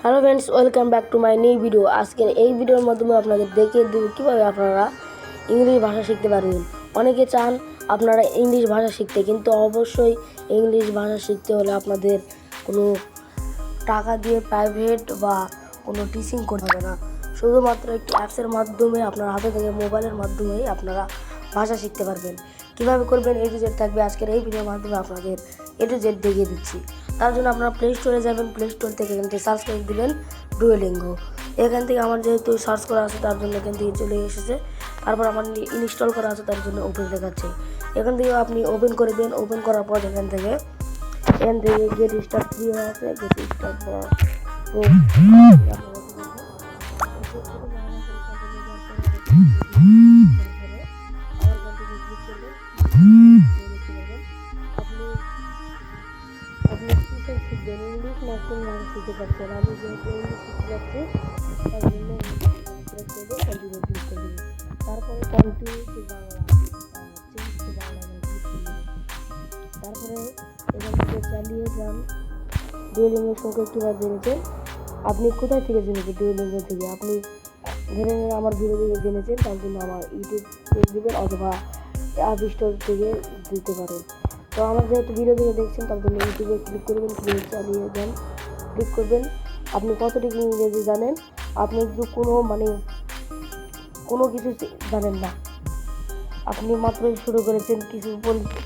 Hello friends, welcome back to my new video. আজকের এই ভিডিওর মাধ্যমে আপনাদের দেখিয়ে দেব কীভাবে আপনারা ইংলিশ ভাষা শিখতে পারবেন। অনেকে চান আপনারা ইংলিশ ভাষা শিখতে, কিন্তু অবশ্যই ইংলিশ ভাষা শিখতে হলে আপনাদের কোনো টাকা দিয়ে প্রাইভেট বা কোনো টিচিং করতে হবে না। শুধুমাত্র একটি অ্যাপসের মাধ্যমে আপনার হাতে থেকে মোবাইলের মাধ্যমেই আপনারা ভাষা শিখতে পারবেন। কীভাবে করবেন A to Z থাকবে আজকের এই ভিডিওর মাধ্যমে আপনাদের A to Z দেখিয়ে দিচ্ছি। তার জন্য আপনারা প্লে স্টোরে যাবেন, প্লে স্টোর থেকে এখান থেকে সার্চ করে দিবেন ডুয়োলিঙ্গো। এখান থেকে আমার যেহেতু সার্চ করা আছে তার জন্য এখান থেকে চলে এসেছে। তারপর আমার ইনস্টল করা আছে তার জন্য ওপেন দেখাচ্ছে। এখান থেকে আপনি ওপেন করবেন। ওপেন করার পর এখান থেকে গেট স্টার্ট ফ্রি আছে, গেট স্টার্ট আপনি কিসের শিখবেন? ইংলিশ না কোন ভাষা শিখতে পারছেন? আমি যেহেতু ইংলিশ শিখতে পারছি তার জন্য কন্টিনিউ ক্লিক করবেন। তারপরে continue to Bangla, change to Bangla click করবেন। তারপরে এখান থেকে চালিয়ে যান। ডুয়োলিঙ্গোর সংখ্যা একটুবার জেনেছেন। আপনি কোথায় থেকে জেনেছেন? ডুয়োলিঙ্গো থেকে। আপনি ধরে নিন আমার ভিডিও থেকে জেনেছেন, তার জন্য আমার ইউটিউব পেজ দেবেন অথবা অ্যাপ স্টোর থেকে দিতে পারেন। তো আমার যেহেতু ভিডিও থেকে দেখছেন তার জন্য ইউটিউবে ক্লিক করবেন, চালিয়ে যান, ক্লিক করবেন। আপনি কতটুকু ইংরেজি জানেন? আপনি যদি কোনো কিছু জানেন না, আপনি মাত্রই শুরু করেছেন, কিছু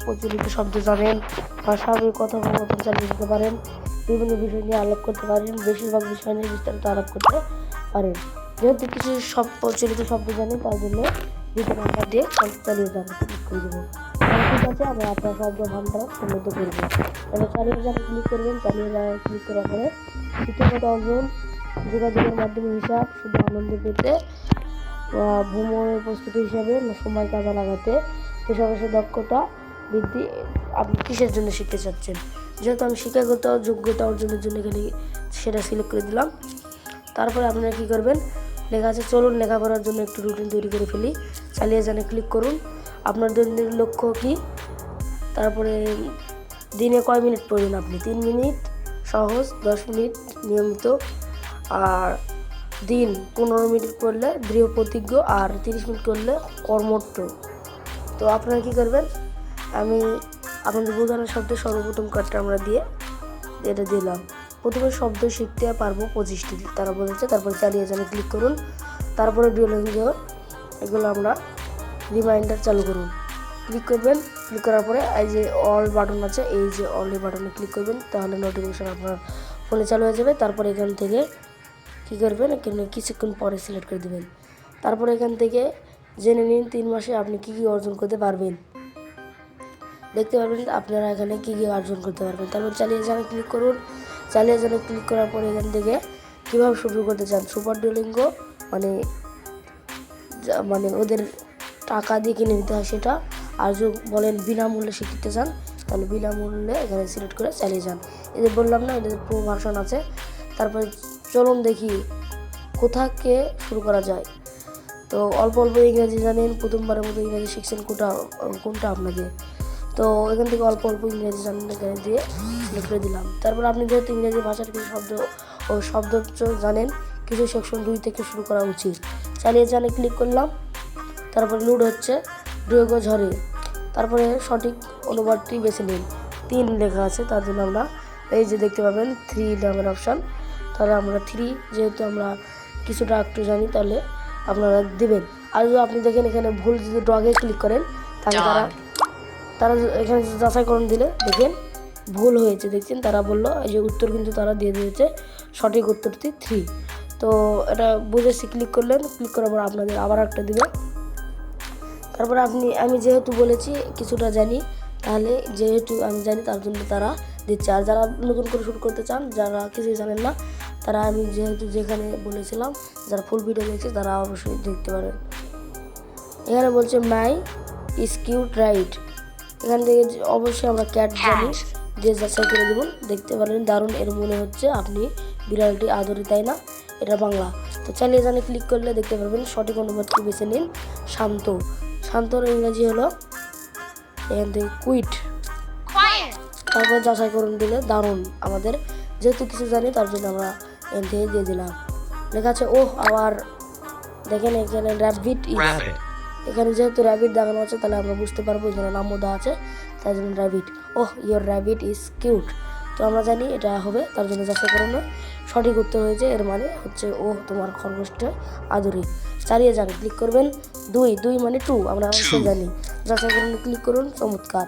প্রচলিত শব্দ জানেন বা স্বাভাবিক কথোপকথন চালিয়ে যেতে পারেন, বিভিন্ন বিষয় নিয়ে আলাপ করতে পারেন, বেশিরভাগ বিষয় নিয়ে বিস্তারিত আলাপ করতে পারেন। যেহেতু কিছু সব প্রচলিত শব্দ জানেন তার জন্য দুটো নাম্বার দিয়ে চালিয়ে যান, ক্লিক করে দেবো। ঠিক আছে, আমরা আপনার শব্দ ভান্ডার উন্নত করবো। তাহলে চালিয়ে যান ক্লিক করবেন। চালিয়ে যাওয়া ক্লিক করার পরে শিক্ষাগত অর্জন, যোগাযোগের মাধ্যমে, হিসাব, শুধু আনন্দ পেতে, ভ্রমণের প্রস্তুতি হিসাবে, সময় কাজে লাগাতে, পেশাগত দক্ষতা বৃদ্ধি। আপনি কিসের জন্য শিখতে চাচ্ছেন? যেহেতু আমি শিক্ষাগত যোগ্যতা অর্জনের জন্য এখানে সেটা সিলেক্ট করে দিলাম। তারপরে আপনারা কী করবেন? লেখা আছে চলুন লেখাপড়ার জন্য একটু রুটিন তৈরি করে ফেলি। চালিয়ে যানে ক্লিক করুন। আপনার দৈনন্দিন লক্ষ্য কী? তারপরে দিনে কয় মিনিট পড়বেন আপনি? 3 মিনিট সহজ, 10 মিনিট নিয়মিত, আর দিন 15 মিনিট করলে দৃঢ় প্রতিজ্ঞ, আর 30 মিনিট করলে কর্মঠ। তো আপনারা কী করবেন? আমি আপনাদের বোঝানোর শব্দে সর্বপ্রথম কার্ডটা আমরা দিয়ে এটা দিলাম। প্রথমে শব্দ শিখতে পারবো 25টি তারা বলেছে। তারপরে চালিয়ে যানে ক্লিক করুন। তারপরে ডুয়োলিঙ্গো এগুলো আমরা রিমাইন্ডার চালু করুন, ক্লিক করবেন। ক্লিক করার পরে এই যে অল বাটন আছে, এই যে অল বাটনে ক্লিক করবেন, তাহলে নোটিফিকেশান আপনার ফোনে চালু হয়ে যাবে। তারপরে এখান থেকে কী করবেন? এখানে কিছুক্ষণ পরে সিলেক্ট করে দেবেন। তারপরে এখান থেকে জেনে নিন 3 মাসে আপনি কী কী অর্জন করতে পারবেন। দেখতে পারবেন আপনারা এখানে কী কী অর্জন করতে পারবেন। তারপর চালিয়ে যানে ক্লিক করুন। চালিয়ে যানে ক্লিক করার পরে এখান থেকে কীভাবে শুরু করতে চান, সুপার ডুয়োলিঙ্গো মানে ওদের টাকা দিয়ে কিনে নিতে হয় সেটা। আর যদি বলেন বিনামূল্যে শিখতে চান তাহলে বিনামূল্যে এখানে সিলেক্ট করে চালিয়ে যান। এই যে বললাম না, এদের প্রো ভার্সন আছে। তারপরে চলুন দেখি কোথাকে শুরু করা যায়। তো অল্প অল্প ইংরেজি জানেন, প্রথমবারের মতো ইংরেজি শিখছেন, কোনটা আপনাদের। তো এখান থেকে অল্প অল্প ইংরেজি জানেন, এখানে দিয়ে সিলেক্ট করে দিলাম। তারপর আপনি যেহেতু ইংরেজি ভাষার কিছু শব্দ জানেন, কিছু সেকশন 2 থেকে শুরু করা উচিত। চালিয়ে যানে ক্লিক করলাম। তারপরে লোড হচ্ছে, ডুয়োলিঙ্গো ঝরে। তারপরে সঠিক অনুবাদটি বেছে নিন। 3 লেখা আছে, তার জন্য আমরা এই যে দেখতে পাবেন 3 নামের অপশান। তাহলে আমরা 3, যেহেতু আমরা কিছুটা একটু জানি, তাহলে আপনারা দেবেন। আর যদি আপনি দেখেন এখানে ভুল, যদি ডগে ক্লিক করেন তাহলে তারা এখানে যাচাইকরণ দিলে দেখেন ভুল হয়েছে, দেখছেন তারা বললো এই যে উত্তর কিন্তু তারা দিয়ে দিয়েছে সঠিক উত্তরটি 3। তো এটা বুঝেছি, ক্লিক করলেন। ক্লিক করার পর আপনাদের আবার একটা দিবে। তারপরে আমি যেহেতু বলেছি কিছুটা জানি, তাহলে যেহেতু আমি জানি তার জন্য তারা দিচ্ছে। আর যারা নতুন করে শুরু করতে চান, যারা কিছুই জানেন না, তারা আমি যেহেতু যেখানে বলেছিলাম, যারা ফুল ভিডিও দেখছে তারা অবশ্যই দেখতে পারেন। এখানে বলছে মাই ইজ কিউট রাইট। এখান থেকে অবশ্যই আমরা ক্যাট জানি, যে যাচাই করে দেবেন। দেখতে পারেন দারুণ, এর মনে হচ্ছে আপনি বিড়ালটি আদরে, তাই না? এটা বাংলা। তো চালিয়ে যানে ক্লিক করলে দেখতে পারবেন সঠিক অনুবাদটি বেছে নিন। শান্ত। শান্তর ইংরেজি হলো এখান থেকে কুইট। তারপর যাচাই করুন দিলে দারুণ। আমাদের যেহেতু কিছু জানি তার জন্য আমরা এখান থেকে দিয়ে দিলাম। লেখা আছে ওহ, আবার দেখেন এখানে র্যাবিট ইজ, এখানে যেহেতু র্যাবিট দেখানো আছে তাহলে আমরা বুঝতে পারবো এখানে নামও দেওয়া আছে, তাই জন্য rabbit. Oh your rabbit is cute. তো আমরা জানি এটা হবে, তার জন্য যাচাই করুন না। সঠিক উত্তর হয়েছে, এর মানে হচ্ছে ওহ তোমার খরগোশটা আদুরি। চালিয়ে যান, ক্লিক করবেন। 2 মানে 2 আমরা অবশ্যই জানি। যাচাই করুন, ক্লিক করুন, চমৎকার।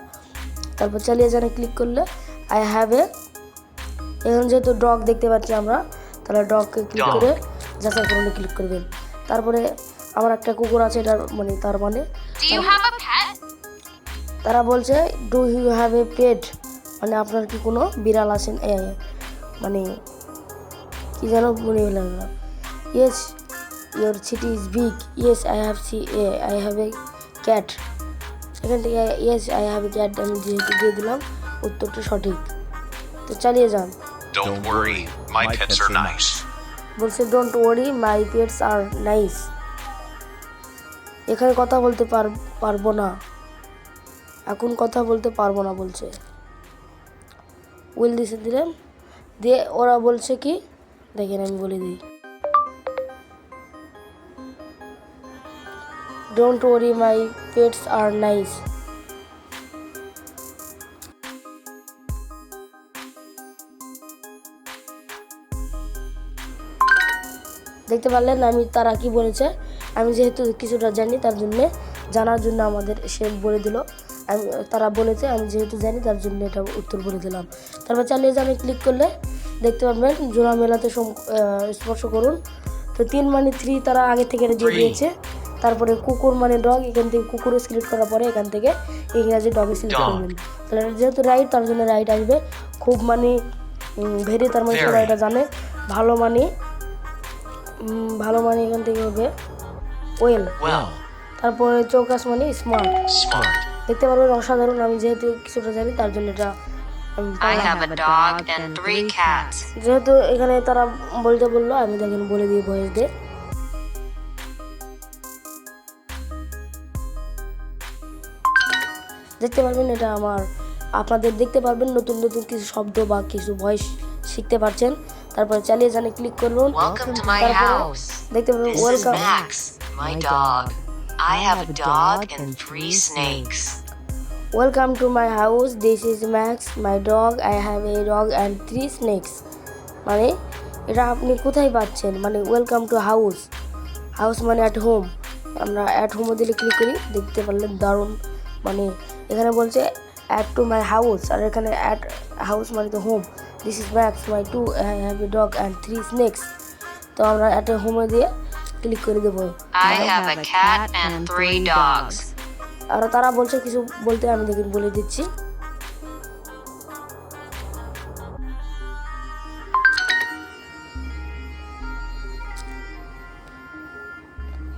তারপর চালিয়ে যান ক্লিক করলে আই হ্যাভ এ, এখন যেহেতু ডগ দেখতে পাচ্ছি আমরা, তাহলে ডগকে ক্লিক করে যাচাই করুন ক্লিক করবেন। তারপরে আমার একটা কুকুর আছে, এটার মানে তার মানে তারা বলছে ডু ইউ হ্যাভ এ পেট, মানে আপনার কি কোনো বিড়াল আছেন, মানে কি যেন মনে হলো না। Yes your city is big, yes I have A cat. এখান থেকে yes I have A cat আমি যেহেতু দিয়ে দিলাম, উত্তরটা সঠিক। তো চালিয়ে যান। Don't worry, my pets are nice. বলছে don't worry my pets are nice. এখানে কথা বলতে পারবো না, এখন কথা বলতে পারবো না বলছে। উইল দিলেন, দিয়ে ওরা বলছে কি দেখেন আমি বলে দিই, don't worry my pets are nice. দেখতে পারলেন তারা কি বলেছে, আমি যেহেতু কিছুটা জানি তার জন্যে, জানার জন্য আমাদের সে বলে দিল। তারা বলেছে আমি যেহেতু জানি তার জন্য এটা উত্তর বলে দিলাম। তারপর চালিয়ে যান ক্লিক করলে দেখতে পাবেন জোড়া মেলাতে স্পর্শ করুন। তো 3 মানে 3 তারা আগে থেকে দিয়ে দিয়েছে। তারপরে কুকুর মানে ডগ, এখান থেকে কুকুর সিলেক্ট করার পরে এখান থেকে ইংরাজি ডগ সিলেক্ট করবেন। তাহলে যেহেতু রাইট তার জন্য রাইট আসবে। খুব মানে ভেরি, তার মানে সবাই এটা জানে। ভালো মানে এখান থেকে হবে ওয়েল। তারপরে চৌকাস মানে স্মার্ট। দেখতে পারবেন অসাধারণ, আমি যেহেতু কিছুটা জানি তার জন্য এটা যেহেতু এখানে তারা বললো আমি দেখেন বলে দিয়ে ভয়েস দিয়ে। দেখতে পারবেন এটা আপনাদের দেখতে পারবেন নতুন নতুন কিছু শব্দ বা কিছু ভয়েস শিখতে পারছেন। তারপরে চালিয়ে যান ক্লিক করুন। দেখতে পাবেন welcome, I have a dog and 3 snakes. Welcome to my house. This is Max, my dog. I have a dog and 3 snakes. মানে এটা আপনি কোথায় পাচ্ছেন, মানে ওয়েলকাম টু হাউস, হাউস মানে অ্যাট হোম। আমরা অ্যাট হোমে দিলে ক্লিক করি, দেখতে পারলেন দারুণ। মানে এখানে বলছে অ্যাট টু মাই হাউস, আর এখানে অ্যাট হাউস মানে তো home. This is Max, my two I have a dog and 3 snakes. তো আমরা অ্যাট এ হোমে দিয়ে ক্লিক করে দেবো। I have a cat and 3 dogs. আর তারা বলছে কিছু বলতে, আমি দেখুন বলে দিচ্ছি।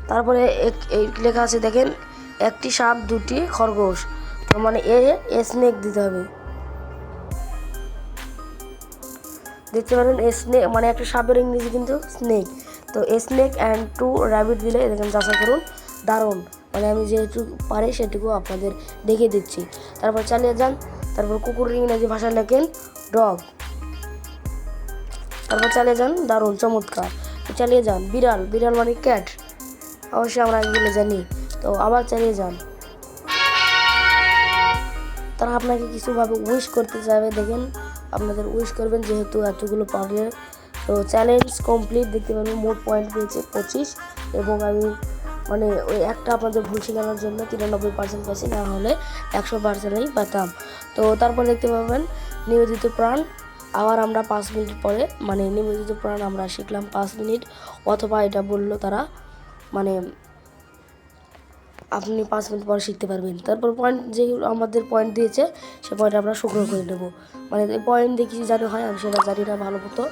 তারপরে লেখা আছে দেখেন, একটি সাপ, 2টি খরগোশ। তো মানে এ স্নেক দিতে হবে। দেখতে পারেন স্নেক মানে একটা সাপের ইংরেজি কিন্তু স্নেক। তো স্নেক অ্যান্ড 2 র্যাবিট দিলে দেখেন যাচাই করুন, দারুণ। মানে আমি যেহেতু পারি সেটুকু আপনাদের দেখিয়ে দিচ্ছি। তারপর চালিয়ে যান। তারপর কুকুরের ইংরেজি ভাষা লেখেন ডগ। তারপর চালিয়ে যান, দারুণ চমৎকার। তো চালিয়ে যান। বিড়াল মানে ক্যাট, অবশ্যই আমরা এগুলো জানি। তো আবার চালিয়ে যান। তারা আপনাকে কিছুভাবে উইশ করতে চাইবে, দেখেন আপনাদের উইশ করবেন যেহেতু এতগুলো পারলে। তো চ্যালেঞ্জ কমপ্লিট। দেখতে পাবেন মোট পয়েন্ট পেয়েছে 25, এবং আমি মানে ওই একটা আপনাদের ভুল শেখানোর জন্য 93% পাচ্ছি, না হলে 100%ই পেতাম। তো তারপর দেখতে পাবেন নিবেদিত প্রাণ। আবার আমরা 5 মিনিট পরে মানে নিবেদিত প্রাণ আমরা শিখলাম 5 মিনিট, অথবা এটা বললো তারা মানে আপনি 5 মিনিট পর শিখতে পারবেন। তারপর পয়েন্ট যে আমাদের পয়েন্ট দিয়েছে সে পয়েন্ট আমরা সংগ্রহ করে নেব। মানে পয়েন্ট দিয়ে কিছু জানি হয়, আমি সেটা জানি না ভালো মতো।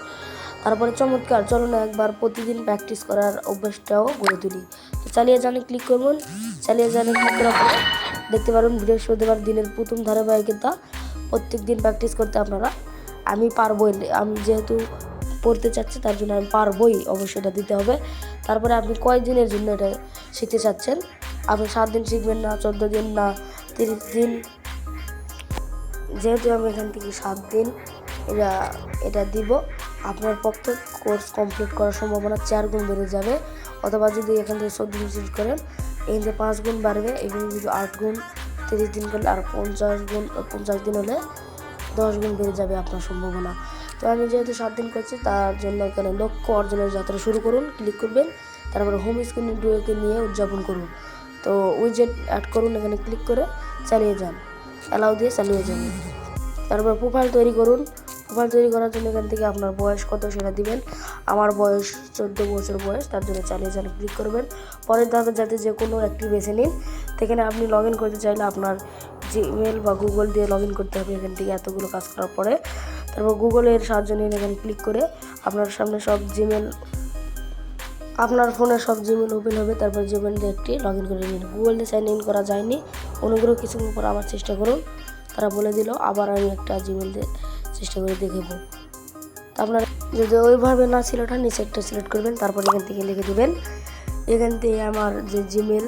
তারপরে চমৎকার, চলো না একবার প্রতিদিন প্র্যাকটিস করার অভ্যাসটাও গড়ে তুলি। তো চালিয়ে জানে ক্লিক করুন। চালিয়ে জানে ক্লিক করার পরে দেখতে পারবেন বৃহস্পতিবার দিনের প্রথম ধারাবাহিকতা। প্রত্যেক দিন প্র্যাকটিস করতে আপনারা, আমি পারবই, আমি যেহেতু পড়তে চাচ্ছি তার জন্য আমি পারবই, অবশ্যই এটা দিতে হবে। তারপরে আপনি কয়েকদিনের জন্য এটা শিখতে চাচ্ছেন, আপনি 7 দিন শিখবেন না, 14 দিন না, 30 দিন। যেহেতু আমি এখান থেকে 7 দিন এটা দিব, আপনার পক্ষে কোর্স কমপ্লিট করার সম্ভাবনা 4 গুণ বেড়ে যাবে। অথবা যদি এখান থেকে 14 দিন সিলেক্ট করেন, এখান থেকে 5 গুণ বাড়বে। এবং যদি 8 গুণ 30 দিন করলে আর 50 দিন হলে 10 গুণ বেড়ে যাবে আপনার সম্ভাবনা। তো আমি যেহেতু 7 দিন করছি, তার জন্য এখানে লক্ষ্য অর্জনের যাত্রা শুরু করুন ক্লিক করবেন। তারপরে হোম স্ক্রিনে ডুয়োকে নিয়ে উদযাপন করুন। তো উইজেট অ্যাড করুন, এখানে ক্লিক করে চালিয়ে যান, অ্যালাউ দিয়ে চালিয়ে যান। তারপর প্রোফাইল তৈরি করুন। প্রোফাইল তৈরি করার জন্য এখান থেকে আপনার বয়স কত সেটা দিবেন। আমার বয়স 14 বছর বয়স, তার জন্য চালিয়ে যান ক্লিক করবেন। পরের ধাপে যাতে যে কোনো একটি বেছে নিন। সেখানে আপনি লগ ইন করতে চাইলে আপনার জিমেল বা গুগল দিয়ে লগ ইন করতে হবে। এখান থেকে এতগুলো কাজ করার পরে তারপর গুগলের সাহায্য নিয়ে এখানে ক্লিক করে আপনার সামনে সব জিমেল, আপনার ফোনে সব জিমেল ওপেন হবে। তারপর জিমেল দিয়ে একটি লগ ইন করে নিন। গুগল দিয়ে সাইন ইন করা যায়নি, অনুগ্রহ কিছুক্ষণ পর আবার চেষ্টা করুন। তারা বলে দিল, আবার আমি একটা জিমেল দিয়ে চেষ্টা করে দেখব। তো আপনার যদি ওইভাবে না ছিল, ওটা নিচে একটা সিলেক্ট করবেন। তারপর এখান থেকে লিখে দেবেন, এখান থেকে আমার যে জিমেল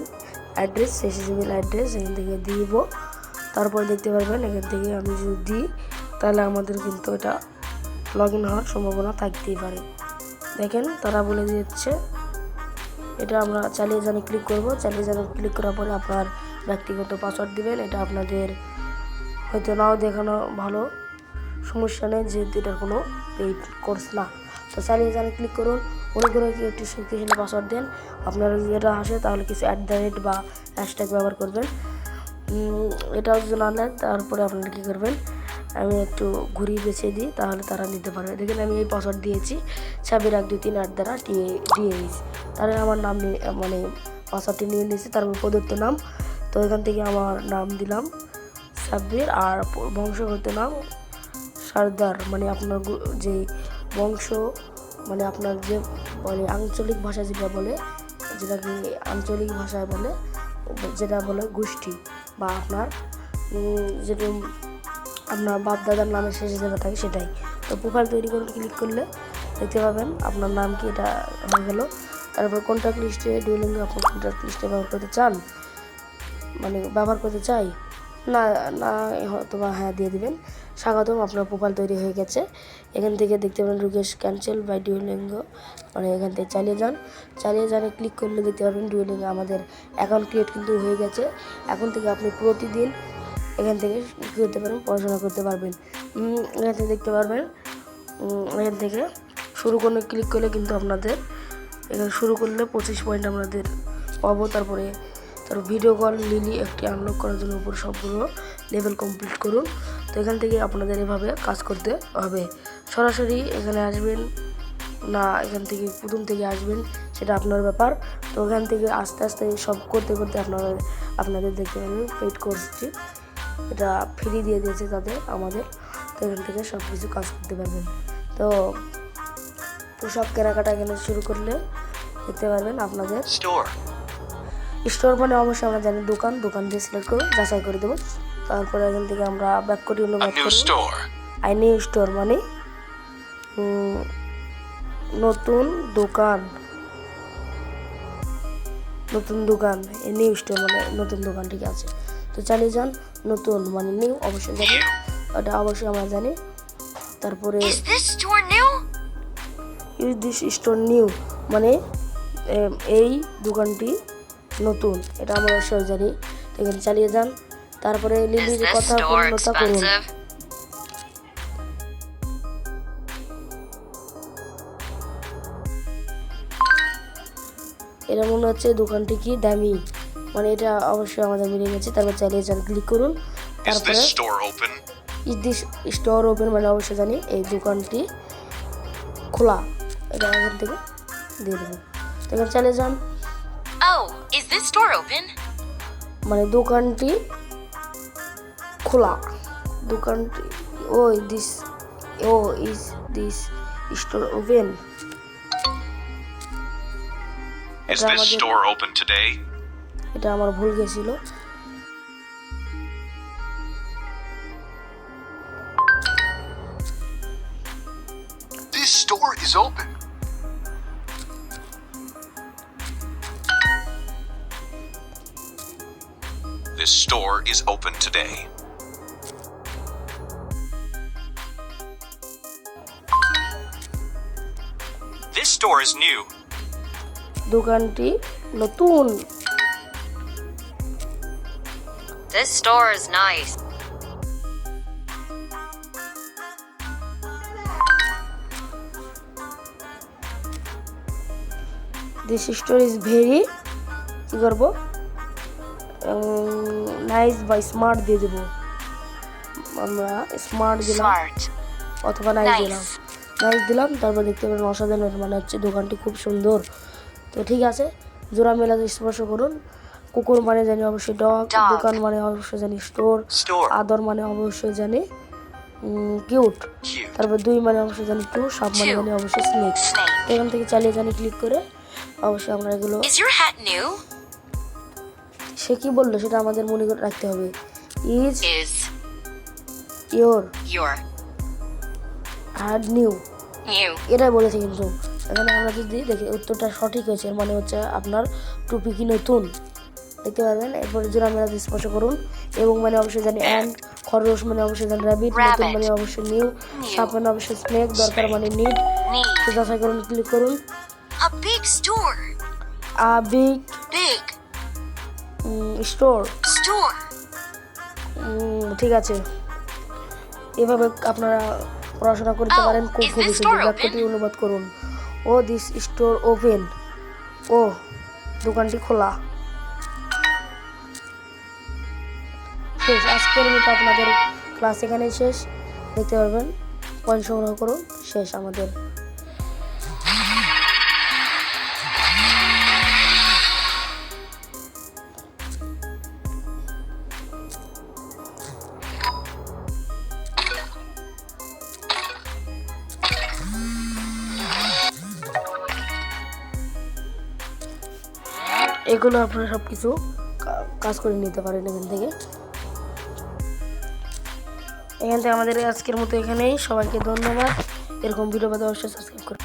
অ্যাড্রেস, সেই জিমেল অ্যাড্রেস এখান থেকে দিব। তারপর দেখতে পারবেন এখান থেকে আমি যদি দিই, তাহলে আমাদের কিন্তু এটা লগ ইন হওয়ার সম্ভাবনা থাকতেই পারে। দেখেন তারা বলে দিচ্ছে। এটা আমরা চালিয়ে জানে ক্লিক করব। চালিয়ে জানে ক্লিক করার পরে আপনার ব্যক্তিগত পাসওয়ার্ড দিবেন। এটা আপনাদের হয়তো নাও দেখানো ভালো, সমস্যা নেই, যেহেতু এটার কোনো পেইড কোর্স না। তো চালিয়ে জানে ক্লিক করুন। অনুগ্রহ কি একটি শক্তিশালী পাসওয়ার্ড দেন। আপনার যদি এটা আসে তাহলে কিছু @ বা হ্যাশট্যাগ ব্যবহার করবেন। এটাও যদি না নেন, তারপরে আপনারা কী করবেন, আমি একটু ঘুরিয়ে বেছে দিই, তাহলে তারা নিতে পারবে। দেখেন আমি এই পাসওয়ার্ড দিয়েছি 261238 দ্বারা ডিএইচ। তাহলে আমার নাম মানে পাসওয়ার্ডটি নিয়ে নিয়েছি। তারপর প্রদত্ত নাম, তো এখান থেকে আমার নাম দিলাম সাব্বির, আর বংশগত নাম সর্দার। মানে আপনার যে বংশ, মানে আপনার যে মানে আঞ্চলিক ভাষা যেটা বলে, যেটাকে আঞ্চলিক ভাষায় বলে, যেটা বলে গোষ্ঠী, বা আপনার যেটা আপনার বাপ দাদার নামের শেষে যেটা থাকে সেটাই। তো প্রোফাইল তৈরি করুন ক্লিক করলে দেখতে পাবেন আপনার নাম কি, এটা হয়ে গেল। তারপর কন্ট্যাক্ট লিস্টে ডুয়োলিঙ্গো আপনি কন্ট্যাক্ট লিস্টে ব্যবহার করতে চান, মানে ব্যবহার করতে চাই না, হয়তো বা হ্যাঁ দিয়ে দিবেন। স্বাগতম, আপনার প্রোফাইল তৈরি হয়ে গেছে। এখান থেকে দেখতে পাবেন রিকোয়েস্ট ক্যান্সেল বাই ডুয়োলিঙ্গো, মানে এখান থেকে চালিয়ে যান। চালিয়ে যান ক্লিক করলে দেখতে পাবেন ডুয়োলিঙ্গো আমাদের অ্যাকাউন্ট ক্রিয়েট কিন্তু হয়ে গেছে। এখন থেকে আপনি প্রতিদিন এখান থেকে কী করতে পারবেন, পড়াশোনা করতে পারবেন। এখান থেকে দেখতে পারবেন, এখান থেকে শুরু করে ক্লিক করলে কিন্তু আপনাদের এখানে শুরু করলে 25 পয়েন্ট আপনাদের পাবো। তারপর ভিডিও কল লিলি একটি আনলক করার জন্য উপর সবগুলো লেভেল কমপ্লিট করুন। তো এখান থেকে আপনাদের এভাবে কাজ করতে হবে। সরাসরি এখানে আসবেন না, এখান থেকে প্রথম থেকে আসবেন, সেটা আপনার ব্যাপার। তো এখান থেকে আস্তে আস্তে সব করতে করতে আপনাদের দেখতে পাবেন পেইড কোর্সটি, এটা ফ্রি দিয়ে দিয়েছে তাদের আমাদের। তো এখান থেকে সব কিছু কাজ করতে পারবেন। তো পোশাক কেনাকাটা এখানে শুরু করলে দেখতে পারবেন আপনাদের স্টোর, মানে অবশ্যই আমরা জানি দোকান দিয়ে সিলেক্ট করুন, যাচাই করে দেবো। তারপরে এখান থেকে আমরা ব্যাক করি, নিউ স্টোর মানে নতুন দোকান, নিউ স্টোর মানে নতুন দোকান, ঠিক আছে। তো চালিয়ে যান, নতুন মানে নিউ অবশ্যই জানি, ওটা অবশ্যই আমরা জানি। তারপরে ইউজ দিস স্টোর নিউ মানে এই দোকানটি নতুন, এটা আমরা অবশ্যই জানি। তো এখানে চালিয়ে যান। তারপরে লিলির কথা পূর্ণতা করুন। এটা মনে হচ্ছে দোকানটি কি দামি, মানে এটা অবশ্যই আমাদের মিলে গেছে। তারপর চালিয়ে যান ক্লিক করুন। তারপরে ইজ দিস স্টোর ওপেন মানে অবশ্যই জানি এই দোকানটি খোলা, এটা এখান থেকে দিয়ে দেবো। তো এখানে চালিয়ে যান। মানে দোকানটি খোলা, দোকানটি ইজ দিস স্টোর ওপেন। এটা আমার ভুল গেছিল। This store is open. This store is open today. store is new. দোকানটি নতুন। This store is nice. This store is very কি করবো নাইস বা স্মার্ট দিয়ে দেবো আমরা স্মার্ট দিলাম Smart. অথবা নাইস দিলাম Nice. নাইস দিলাম তারপর দেখতে পারেন অসাধারণ মানে হচ্ছে দোকানটি খুব সুন্দর। তো ঠিক আছে জোড়া মেলা স্পর্শ করুন। কুকুর মানে জানি অবশ্যই ডগ, Dog. দোকান মানে অবশ্যই জানি স্টোর, Store. আদর মানে অবশ্যই জানি কিউট, Cute. তারপর দুই মানে অবশ্যই জানি টু, সাপ মানে Two. জানি অবশ্যই স্নেক। Snake. এখান থেকে চালিয়ে জানি ক্লিক করে অবশ্যই আমরা এগুলো Is your hat new? সে কি বললো সেটা আমাদের মনে করে রাখতে হবে। Is Is your your had new new? এটাই বলেছে কিন্তু এখানে আমরা যদি দেখি উত্তরটা সঠিক হয়েছে এর মানে হচ্ছে আপনার টুপি কি নতুন দেখতে পারবেন। এরপরে জোড়া মেলা স্পর্শ করুন এবং মানে অবশ্যই জানি অ্যান্ড, খরগোশ মানে অবশ্যই জানি র্যাবিট, নতুন Rabbit. মানে অবশ্যই নিউ, সাপ মানে অবশ্যই স্নেক, দরকার মানে নিড। Need. তো যাচাই করুন ক্লিক করুন। A big store. Big Big store store. ঠিক আছে এভাবে আপনারা পড়াশোনা করতে Oh, পারেন। খুব is this ভবিষ্যতে store বাক্যটি open? অনুবাদ করুন। ও দিস স্টোর ওপেন, ও দোকানটি খোলা। শেষ, আজকের মতো আপনাদের ক্লাস এখানেই শেষ। দেখতে পারবেন পয়েন্ট সংগ্রহ করুন। শেষ আমাদের। এগুলো আপনারা সব কিছু কাজ করে নিতে পারেন এখান থেকে। আমাদের আজকের মতো এখানেই। সবাইকে ধন্যবাদ। এরকম ভিডিও পেতে অবশ্যই সাবস্ক্রাইব করুন।